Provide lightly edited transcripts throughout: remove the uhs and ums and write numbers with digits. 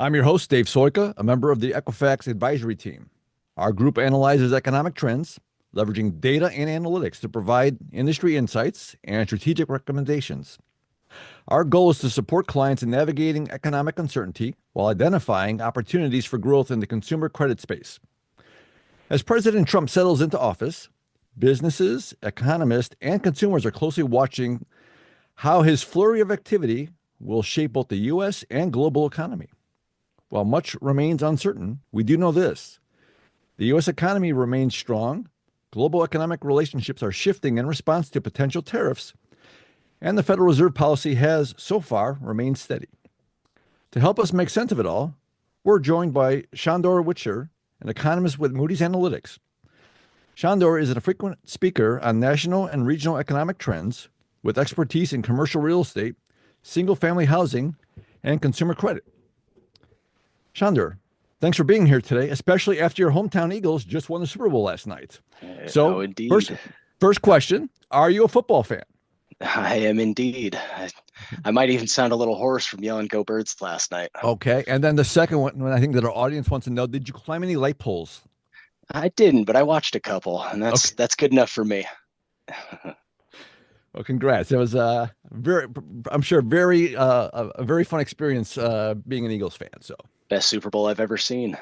I'm your host, Dave Soika, a member of the Equifax advisory team. Our group analyzes economic trends, leveraging data and analytics to provide industry insights and strategic recommendations. Our goal is to support clients in navigating economic uncertainty while identifying opportunities for growth in the consumer credit space. As President Trump settles into office, businesses, economists, and consumers are closely watching how his flurry of activity will shape both the U.S. and global economy. While much remains uncertain, we do know this. The U.S. economy remains strong, global economic relationships are shifting in response to potential tariffs, and the Federal Reserve policy has, so far, remained steady. To help us make sense of it all, we're joined by Shandor Whitcher, an economist with Moody's Analytics. Shandor is a frequent speaker on national and regional economic trends with expertise in commercial real estate, single-family housing, and consumer credit. Shandor, thanks for being here today, especially after your hometown Eagles just won the Super Bowl last night. Oh, So, first, indeed. first question, are you a football fan? I am indeed. I might even sound a little hoarse from yelling "Go Birds" last night. Okay. And then the second one, I think that our audience wants to know, did you climb any light poles? I didn't, but I watched a couple, and that's Okay. that's good enough for me. Well, congrats. It was I'm sure, a very fun experience being an Eagles fan. So, Best Super Bowl I've ever seen.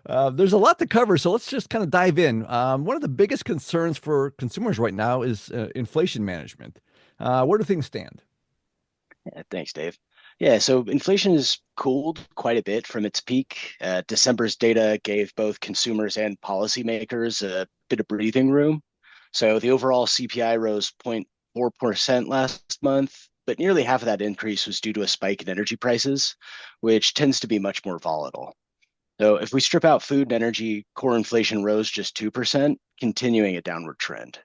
there's a lot to cover, so let's just kind of dive in. One of the biggest concerns for consumers right now is inflation management. Where do things stand? Yeah, thanks, Dave. Yeah, so inflation has cooled quite a bit from its peak. December's data gave both consumers and policymakers a bit of breathing room. So the overall CPI rose 0.4% last month, but nearly half of that increase was due to a spike in energy prices, which tends to be much more volatile. So if we strip out food and energy, core inflation rose just 2%, continuing a downward trend.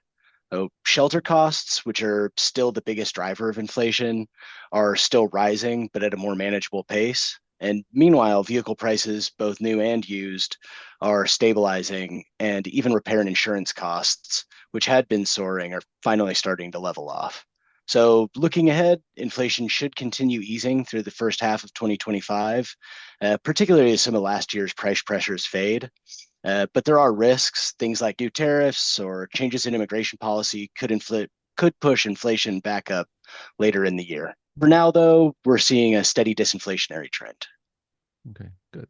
So shelter costs, which are still the biggest driver of inflation, are still rising, but at a more manageable pace. And meanwhile, vehicle prices, both new and used, are stabilizing, and even repair and insurance costs, which had been soaring, are finally starting to level off. So looking ahead, inflation should continue easing through the first half of 2025, particularly as some of last year's price pressures fade. But there are risks. Things like new tariffs or changes in immigration policy could push inflation back up later in the year. For now, though, we're seeing a steady disinflationary trend. Okay, good.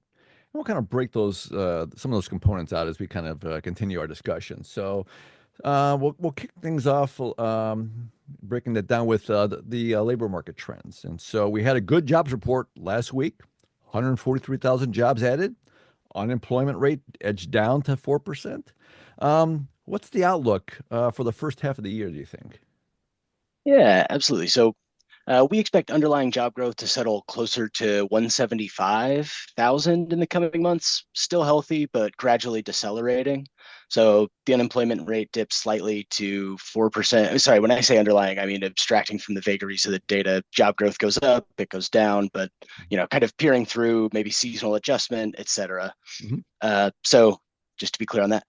We'll kind of break those some of those components out as we kind of continue our discussion. So we'll kick things off breaking that down with the labor market trends. And so we had a good jobs report last week, 143,000 jobs added, unemployment rate edged down to 4%. What's the outlook for the first half of the year, do you think? Yeah, absolutely. So we expect underlying job growth to settle closer to 175,000 in the coming months. Still healthy, but gradually decelerating. So the unemployment rate dips slightly to 4%. Sorry, when I say underlying, I mean abstracting from the vagaries of the data. Job growth goes up, it goes down, but kind of peering through maybe seasonal adjustment, et cetera. Mhm. So just to be clear on that.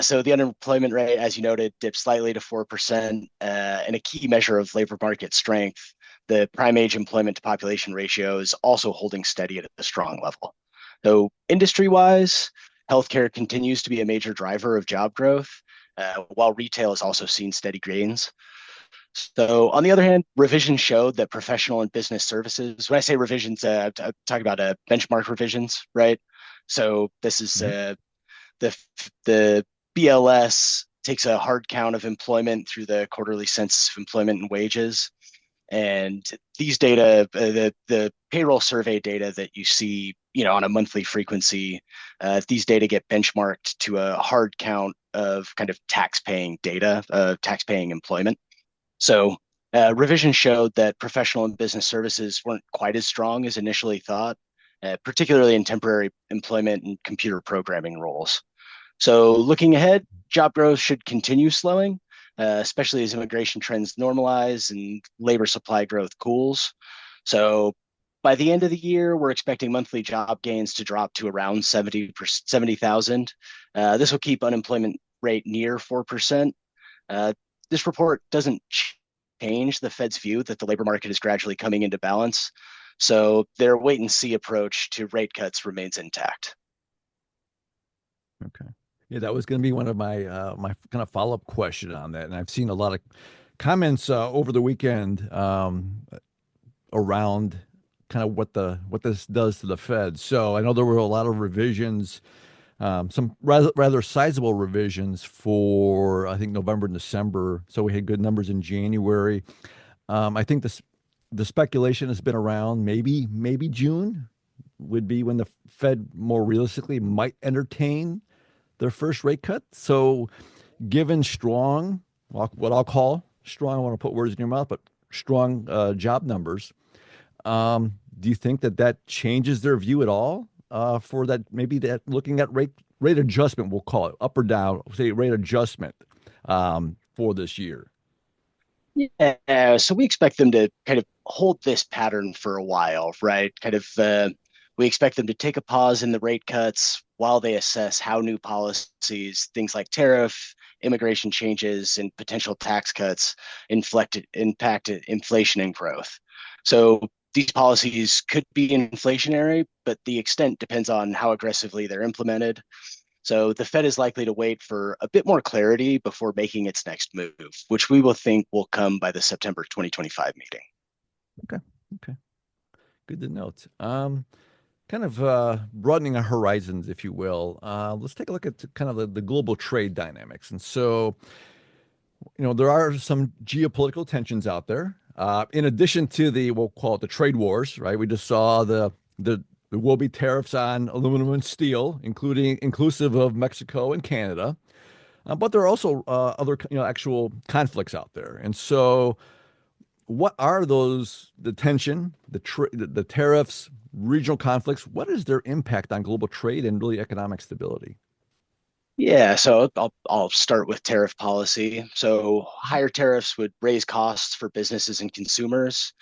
So the unemployment rate, as you noted, dipped slightly to 4%, and a key measure of labor market strength. The prime age employment to population ratio is also holding steady at a strong level. So industry-wise, healthcare continues to be a major driver of job growth, while retail has also seen steady gains. So on the other hand, revisions showed that professional and business services, when I say revisions, I'm talking about benchmark revisions, right? So this is Mhm. the the BLS takes a hard count of employment through the quarterly census of employment and wages. And these data, the payroll survey data that you see, on a monthly frequency, these data get benchmarked to a hard count of kind of tax-paying data, tax-paying employment. So revision showed that professional and business services weren't quite as strong as initially thought, particularly in temporary employment and computer programming roles. So looking ahead, job growth should continue slowing, especially as immigration trends normalize and labor supply growth cools. So by the end of the year, we're expecting monthly job gains to drop to around 70,000. This will keep unemployment rate near 4%. This report doesn't change the Fed's view that the labor market is gradually coming into balance. So their wait and see approach to rate cuts remains intact. Okay. Yeah, that was going to be one of my kind of follow-up question on that, and I've seen a lot of comments over the weekend around kind of what this does to the Fed. So I know there were a lot of revisions, some rather sizable revisions for I think November and December. So we had good numbers in January. I think the speculation has been around maybe June would be when the Fed more realistically might entertain their first rate cut. So given strong, what I'll call strong, I don't want to put words in your mouth, but strong job numbers, do you think that that changes their view at all for that maybe that looking at rate adjustment, we'll call it up or down, say rate adjustment for this year? Yeah, so we expect them to kind of hold this pattern for a while, right? We expect them to take a pause in the rate cuts while they assess how new policies, things like tariff, immigration changes, and potential tax cuts impact inflation and growth. So these policies could be inflationary, but the extent depends on how aggressively they're implemented. So the Fed is likely to wait for a bit more clarity before making its next move, which we will think will come by the September 2025 meeting. Okay, okay, good to note. Kind of broadening our horizons, if you will. Let's take a look at kind of the global trade dynamics. And so, there are some geopolitical tensions out there. In addition to we'll call it the trade wars, right? We just saw the there will be tariffs on aluminum and steel, inclusive of Mexico and Canada. But there are also other, actual conflicts out there. And so, what are those? The tension, the tariffs, regional conflicts. What is their impact on global trade and really economic stability? Yeah, so I'll start with tariff policy. So higher tariffs would raise costs for businesses and consumers.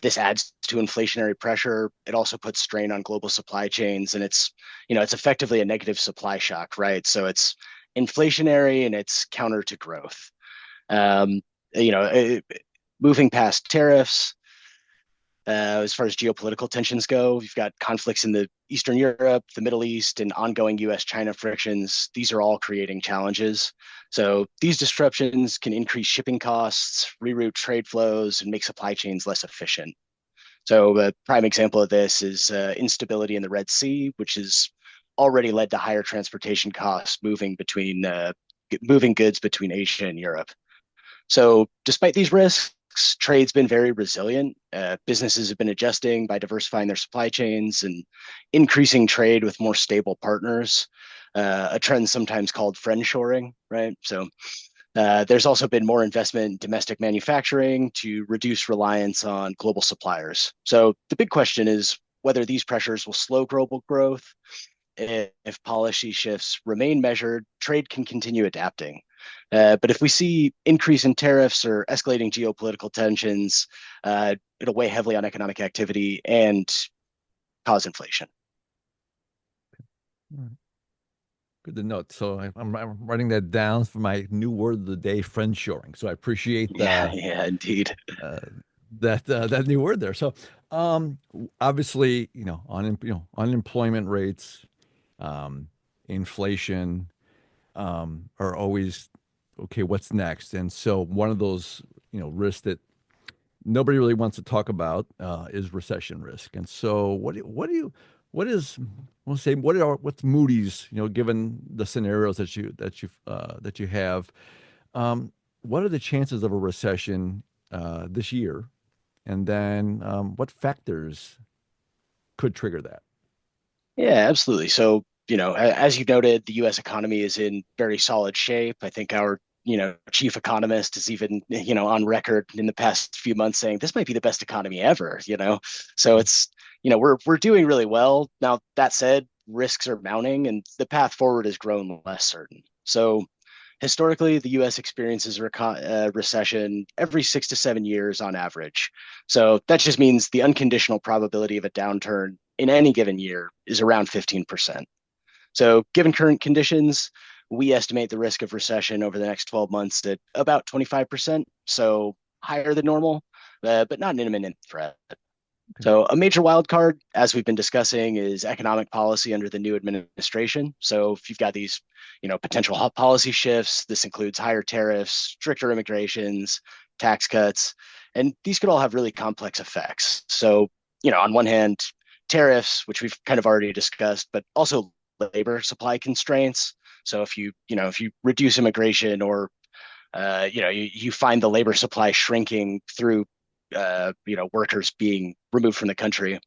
This adds to inflationary pressure. It also puts strain on global supply chains, and it's effectively a negative supply shock, right? So it's inflationary and it's counter to growth. Um, you know, it, Moving past tariffs, as far as geopolitical tensions go, you've got conflicts in the Eastern Europe, the Middle East, and ongoing US-China frictions. These are all creating challenges. So these disruptions can increase shipping costs, reroute trade flows, and make supply chains less efficient. So a prime example of this is instability in the Red Sea, which has already led to higher transportation costs moving goods between Asia and Europe. So, despite these risks, trade's been very resilient. Businesses have been adjusting by diversifying their supply chains and increasing trade with more stable partners, a trend sometimes called friendshoring, right? So, there's also been more investment in domestic manufacturing to reduce reliance on global suppliers. So, the big question is whether these pressures will slow global growth. If policy shifts remain measured, trade can continue adapting. But if we see increase in tariffs or escalating geopolitical tensions, it'll weigh heavily on economic activity and cause inflation. All right. Good to note. So I'm writing that down for my new word of the day, friendshoring. So I appreciate Yeah, yeah, indeed. uh, that new word there. So obviously, unemployment rates, um, inflation, are always okay. What's next? And so one of those risks that nobody really wants to talk about is recession risk. And so what is we'll say what's Moody's given the scenarios that you have, what are the chances of a recession this year, and then what factors could trigger that? Yeah, absolutely. So, as you noted, the US economy is in very solid shape. I think our, chief economist is even, on record in the past few months saying this might be the best economy ever. So we're doing really well. Now, that said, risks are mounting and the path forward has grown less certain. So, historically, the US experiences a recession every 6 to 7 years on average. So that just means the unconditional probability of a downturn in any given year is around 15%. So, given current conditions, we estimate the risk of recession over the next 12 months at about 25%. So, higher than normal, but not an imminent threat. Okay. So a major wild card, as we've been discussing, is economic policy under the new administration. So if you've got these, potential policy shifts, this includes higher tariffs, stricter immigrations, tax cuts, and these could all have really complex effects. So, on one hand, tariffs, which we've kind of already discussed, but also labor supply constraints. So if you reduce immigration or you find the labor supply shrinking through workers being removed from the country.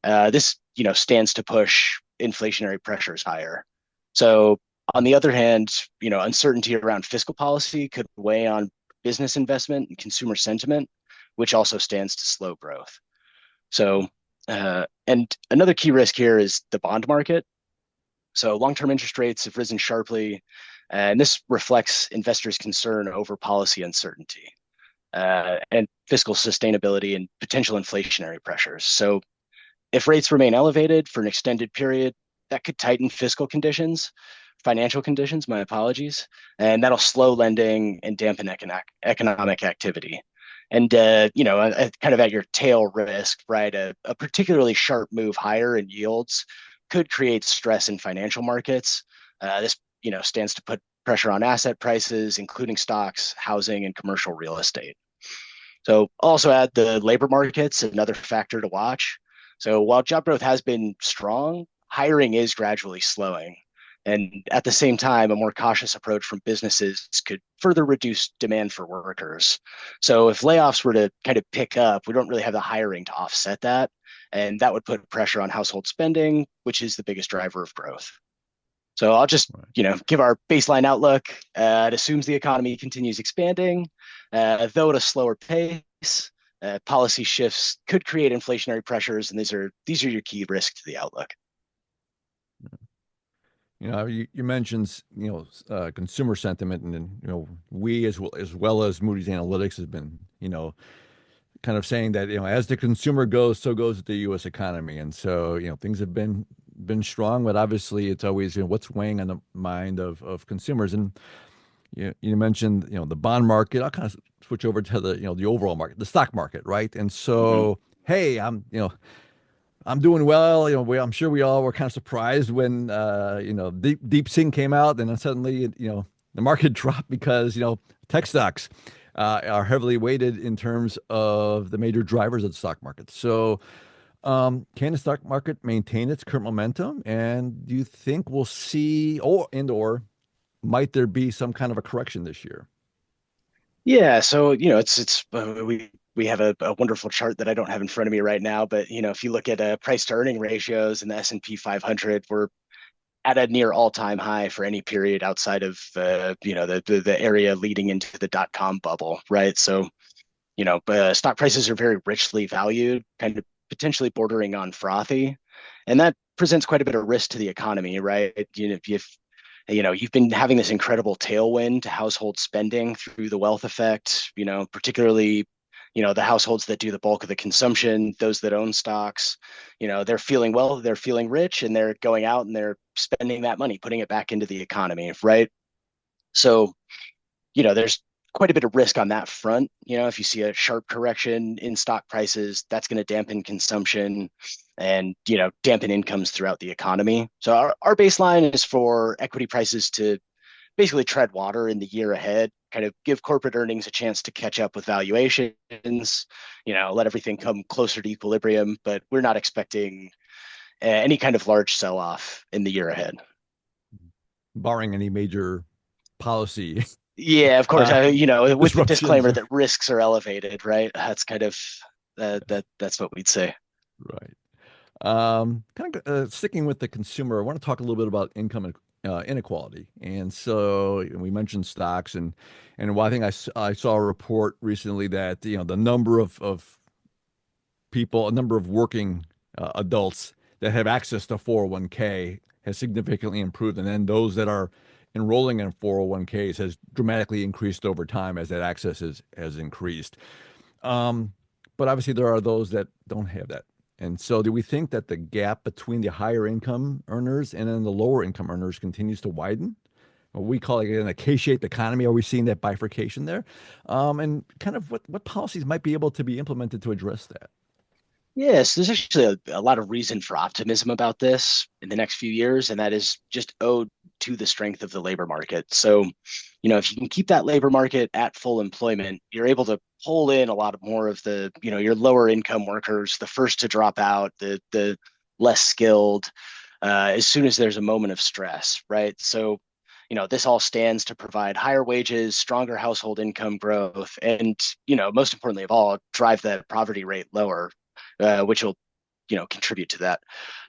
This stands to push inflationary pressures higher. So on the other hand, uncertainty around fiscal policy could weigh on business investment and consumer sentiment, which also stands to slow growth. So and another key risk here is the bond market. So long-term interest rates have risen sharply, and this reflects investors' concern over policy uncertainty and fiscal sustainability and potential inflationary pressures. So if rates remain elevated for an extended period, that could tighten financial conditions, my apologies, and that'll slow lending and dampen economic activity. And kind of at your tail risk, right? A particularly sharp move higher in yields could create stress in financial markets. This stands to put pressure on asset prices, including stocks, housing, and commercial real estate. So also add the labor markets, another factor to watch. So while job growth has been strong, hiring is gradually slowing. And at the same time, a more cautious approach from businesses could further reduce demand for workers. So if layoffs were to kind of pick up, we don't really have the hiring to offset that. And that would put pressure on household spending, which is the biggest driver of growth. So I'll just, Right. give our baseline outlook. It assumes the economy continues expanding, though at a slower pace. Policy shifts could create inflationary pressures, and these are your key risks to the outlook. You mentioned, consumer sentiment, and then, we as well as Moody's Analytics has been, kind of saying that, as the consumer goes, so goes the U.S. economy. And so, things have been strong, but obviously it's always, what's weighing on the mind of consumers. And you mentioned, the bond market. I'll kind of switch over to the overall market, the stock market, right? And Mhm. so, hey, I'm doing well. I'm sure we all were kind of surprised when Deep Sync came out, and then suddenly the market dropped because tech stocks are heavily weighted in terms of the major drivers of the stock market. So, can the stock market maintain its current momentum? And do you think we'll see, or might there be some kind of a correction this year? Yeah, so it's we have a wonderful chart that I don't have in front of me right now, but if you look at price to earning ratios in the S&P 500, we're at a near all-time high for any period outside of the area leading into the dot-com bubble, right? So stock prices are very richly valued, kind of potentially bordering on frothy, and that presents quite a bit of risk to the economy, right? If you've been having this incredible tailwind to household spending through the wealth effect, particularly the households that do the bulk of the consumption, those that own stocks, they're feeling well, they're feeling rich, and they're going out and they're spending that money, putting it back into the economy, right? So there's quite a bit of risk on that front. If you see a sharp correction in stock prices, that's going to dampen consumption and, dampen incomes throughout the economy. So our baseline is for equity prices to basically tread water in the year ahead, kind of give corporate earnings a chance to catch up with valuations, let everything come closer to equilibrium. But we're not expecting any kind of large sell off in the year ahead. Barring any major policy Yeah, of course. uh, With the disruptions. disclaimer that risks are elevated, right? That's kind of that's what we'd say. Right. Kind of sticking with the consumer, I want to talk a little bit about income and inequality. And so we mentioned stocks, and one thing I saw a report recently that the number of people, a number of working adults that have access to 401k has significantly improved, and then those that are enrolling in 401ks has dramatically increased over time as that access has increased. Um, but obviously, there are those that don't have that. And so, do we think that the gap between the higher income earners and then the lower income earners continues to widen? We call it an K-shaped economy. Are we seeing that bifurcation there? And kind of what policies might be able to be implemented to address that? Yes, there's actually a lot of reason for optimism about this in the next few years, and that is just owed to the strength of the labor market. So, if you can keep that labor market at full employment, you're able to pull in a lot of more of the, your lower income workers, the first to drop out, the less skilled, as soon as there's a moment of stress, right? So, this all stands to provide higher wages, stronger household income growth, and, most importantly of all, drive the poverty rate lower, which will, contribute to that.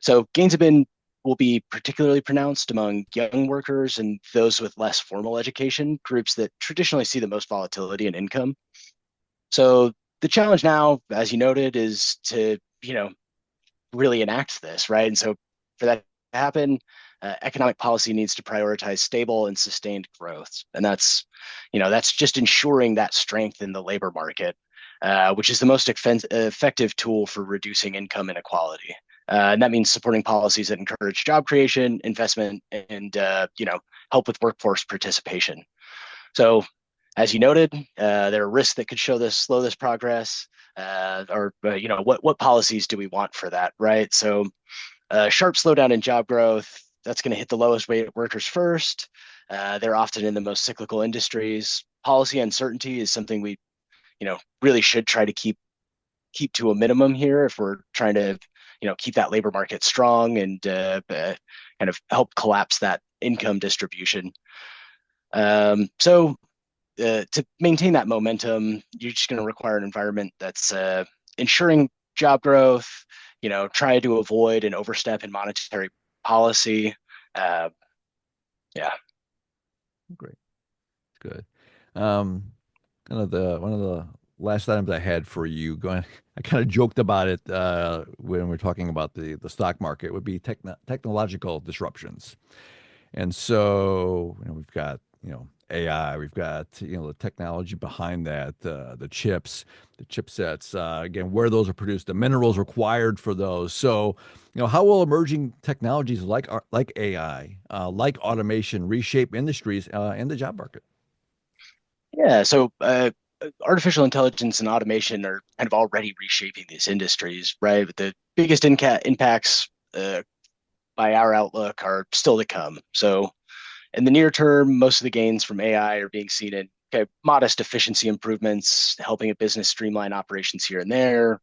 So gains have been will be particularly pronounced among young workers and those with less formal education, groups that traditionally see the most volatility in income. So the challenge now, as you noted, is to, really enact this, right? And so for that to happen, economic policy needs to prioritize stable and sustained growth. And that's just ensuring that strength in the labor market, which is the most effective tool for reducing income inequality. And that means supporting policies that encourage job creation, investment, and help with workforce participation. So, as you noted, there are risks that could slow this progress, or what policies do we want for that, right? So, sharp slowdown in job growth, that's going to hit the lowest rate workers first. They're often in the most cyclical industries. Policy uncertainty is something we, really should try to keep to a minimum here if we're trying to, keep that labor market strong and kind of help collapse that income distribution. So to maintain that momentum, you're just going to require an environment that's ensuring job growth, try to avoid an overstep in monetary policy. Uh, yeah. Great. Good. Um, Kind of the one of the last items I had for you going, I kind of joked about it when we're talking about the stock market would be technological disruptions. And so, we've got, AI, we've got, the technology behind that, the chips, the chipsets, again, where those are produced, the minerals required for those. So, how will emerging technologies like AI, like automation reshape industries and the job market? Yeah. So artificial intelligence and automation are kind of already reshaping these industries, right? But the biggest impacts by our outlook are still to come. So in the near term, most of the gains from AI are being seen in modest efficiency improvements, helping a business streamline operations here and there,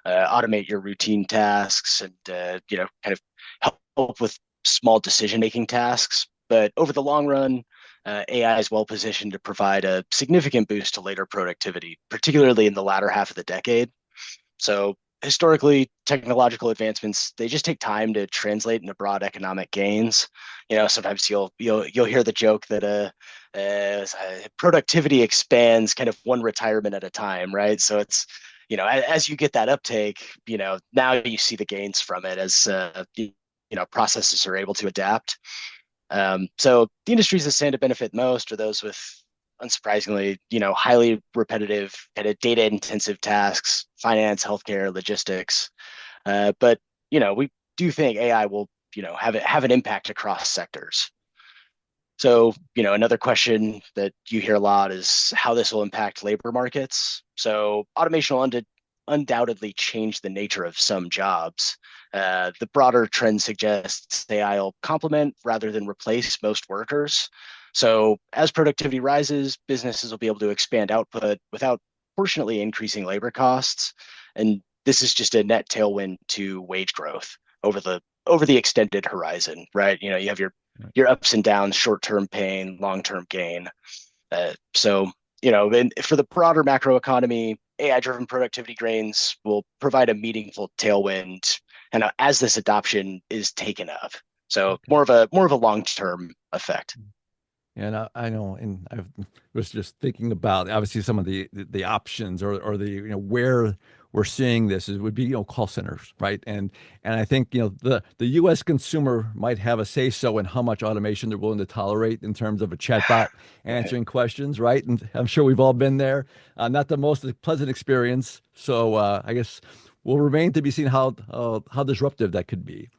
automate your routine tasks, and kind of help with small decision-making tasks. But over the long run, AI is well positioned to provide a significant boost to later productivity, particularly in the latter half of the decade. So historically, technological advancements they just take time to translate into broad economic gains. Sometimes you'll hear the joke that productivity expands kind of one retirement at a time, right? So it's as you get that uptake, now you see the gains from it as processes are able to adapt. So the industries that stand to benefit most are those with, unsurprisingly, highly repetitive, kind of data intensive tasks, finance, healthcare, logistics. But we do think AI will, have an impact across sectors. So, another question that you hear a lot is how this will impact labor markets. So, automation will undoubtedly change the nature of some jobs. The broader trend suggests AI will complement rather than replace most workers. So, as productivity rises, businesses will be able to expand output without proportionately increasing labor costs. And this is just a net tailwind to wage growth over the extended horizon, right? You have your ups and downs, short-term pain, long-term gain. So, and for the broader macroeconomy, AI-driven productivity gains will provide a meaningful tailwind, and as this adoption is taken up, so Okay. more of a long-term effect. And I know, and I was just thinking about obviously some of the options or the where we're seeing this is would be call centers, right? And I think the U.S. consumer might have a say so in how much automation they're willing to tolerate in terms of a chatbot Right. answering questions, right? And I'm sure we've all been there. Not the most pleasant experience. So I guess will remain to be seen how disruptive that could be.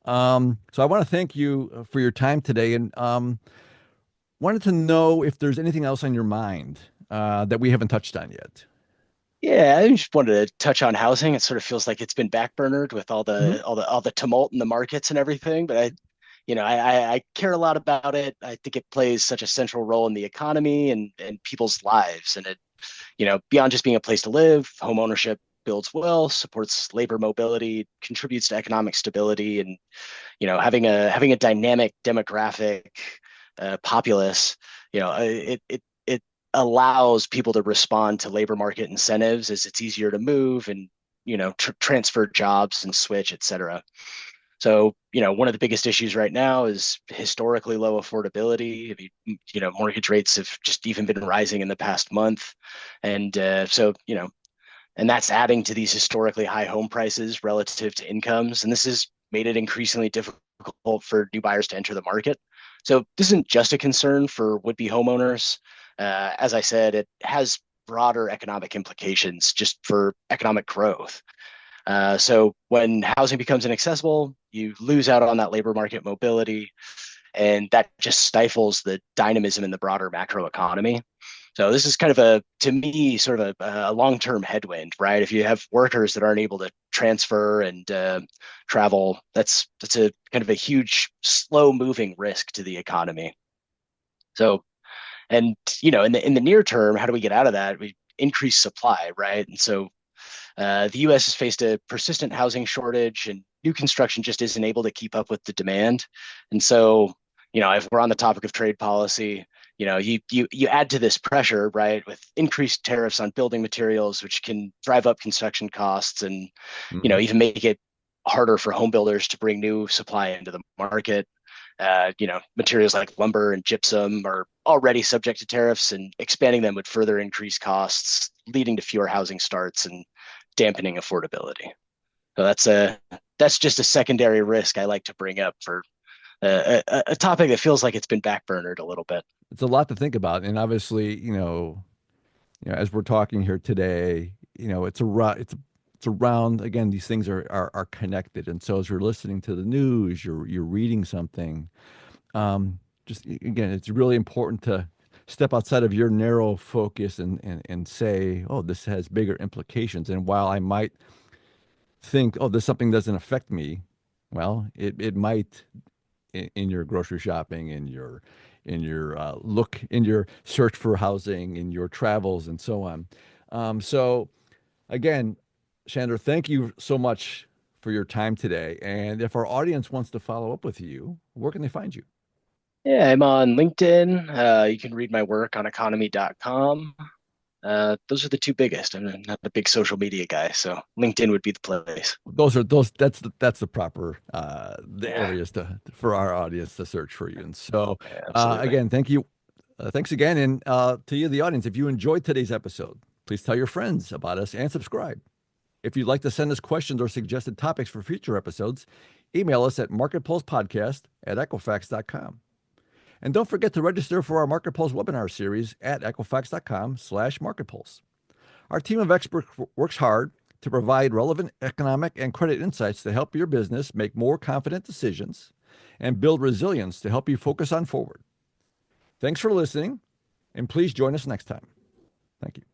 So I want to thank you for your time today, and wanted to know if there's anything else on your mind that we haven't touched on yet. Yeah, I just wanted to touch on housing. It sort of feels like it's been backburnered with Hmm. all the tumult in the markets and everything. But I care a lot about it. I think it plays such a central role in the economy and people's lives. And beyond just being a place to live, home ownership builds wealth, supports labor mobility, contributes to economic stability, and having a dynamic demographic populace, it allows people to respond to labor market incentives as it's easier to move and transfer jobs and switch, et cetera. So, one of the biggest issues right now is historically low affordability. I mean, mortgage rates have just even been rising in the past month. And and that's adding to these historically high home prices relative to incomes. And this has made it increasingly difficult for new buyers to enter the market. So this isn't just a concern for would-be homeowners. As I said, it has broader economic implications just for economic growth. So when housing becomes inaccessible, you lose out on that labor market mobility, and that just stifles the dynamism in the broader macro economy. So this is kind of to me, sort of a long-term headwind, right? If you have workers that aren't able to transfer and travel, that's a kind of a huge, slow-moving risk to the economy. So, and in the near term, how do we get out of that? We increase supply, right? And so the U.S. has faced a persistent housing shortage, and new construction just isn't able to keep up with the demand. And so, if we're on the topic of trade policy, you add to this pressure, right, with increased tariffs on building materials, which can drive up construction costs and, Hmm. even make it harder for home builders to bring new supply into the market. Materials like lumber and gypsum are already subject to tariffs, and expanding them would further increase costs, leading to fewer housing starts and dampening affordability. So that's just a secondary risk I like to bring up for a topic that feels like it's been backburnered a little bit. It's a lot to think about, and obviously, as we're talking here today, it's around again. These things are connected, and so as you're listening to the news, you're reading something. Just again, it's really important to step outside of your narrow focus and say, oh, this has bigger implications. And while I might think, oh, this something doesn't affect me, well, it might in your grocery shopping, in your look, in your search for housing, in your travels, and so on. So again, Shandor, thank you so much for your time today. And if our audience wants to follow up with you, where can they find you? Yeah, I'm on LinkedIn. You can read my work on economy.com. Those are the two biggest. I'm not a big social media guy, so LinkedIn would be the place. Those that's the proper the Yeah, areas for our audience to search for you. And so absolutely. again, thank you. Thanks again. And to you, the audience, if you enjoyed today's episode, please tell your friends about us and subscribe. If you'd like to send us questions or suggested topics for future episodes, email us at marketpulsepodcast@equifax.com. And don't forget to register for our Market Pulse webinar series at equifax.com/marketpulse. Our team of experts works hard to provide relevant economic and credit insights to help your business make more confident decisions and build resilience to help you focus on forward. Thanks for listening, and please join us next time. Thank you.